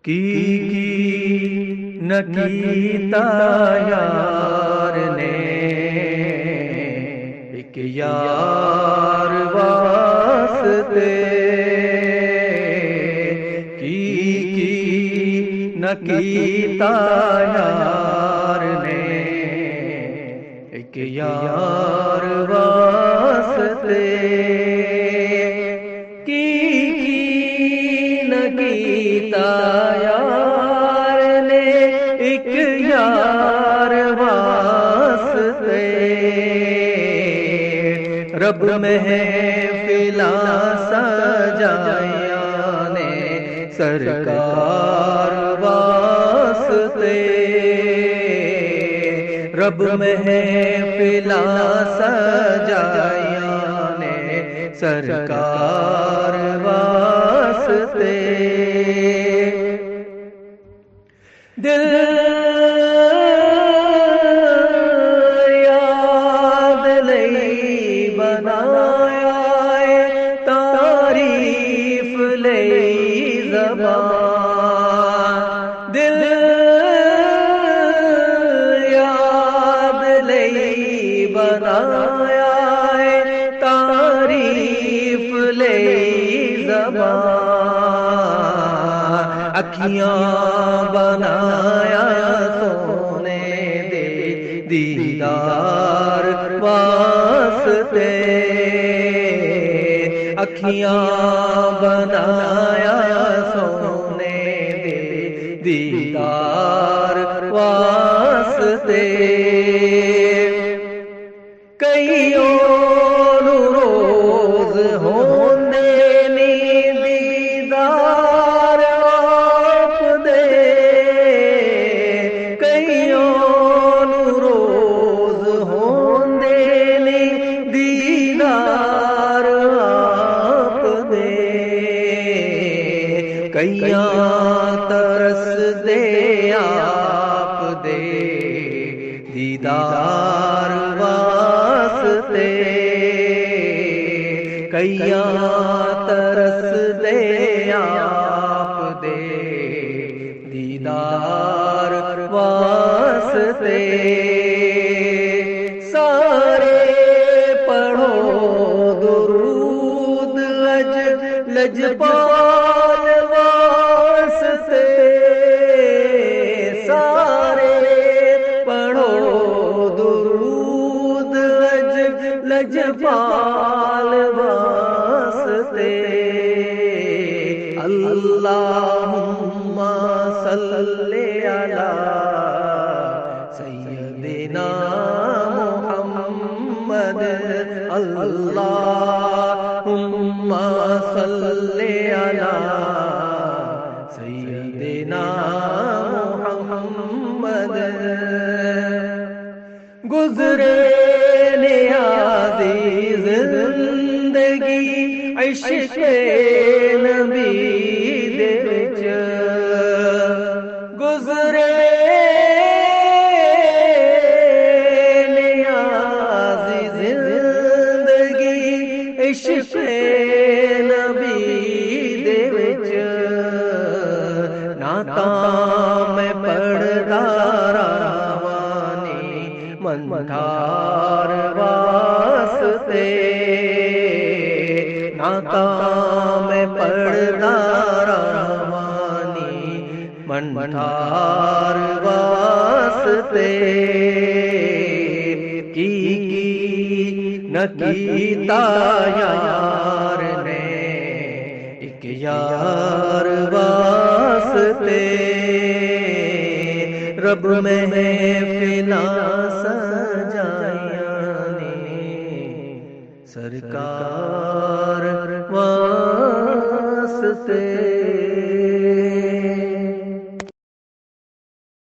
کی نہ کیتا یار نے ایک یار واسطے، کی نہ کیتا یار نے ایک یار واسطے، کیتا یار نے ایک یار واسطے، رب محفلاں سجائیاں نے سرکار واسطے، رب محفلاں سجائیاں نے سرکار واسطے، دل یاد لئی بنایا ہے، تعریف لئی زبان، دل یاد لئی بنایا ہے، تعریف لئی زبان، اکھیاں بنایا سونے دے دیدار واسطے، اکھیاں بنایا سونے دے دیدار واسطے، کئیوں روز ہوندے نی دیدار آپ دے، کئیوں روز ہوندے نی دیدار آپ دے، کئیاں ترس دے آپ دے دیدار واسطے، کئیاں ترس دے آپ دے دیدار واسطے، سارے پڑھو درود لجپال واسطے، سارے پڑھو درود لجپال واسطے، اللہم صلی علی سیدنا محمد، اللہم صلی علی سیدنا محمد، گزرے نیازی زندگی عشق نبی دے وچ، گزرے نیازی زندگی عشق نبی دے وچ، نعتاں میں پڑھدا روانی منتھار واسطے، نعتاں میں پڑھدا روانی منتھار واسطے، کی نہ کیتا یار نے ایک یار واسطے، رب محفلاں سجائیاں نے سرکار واسطے۔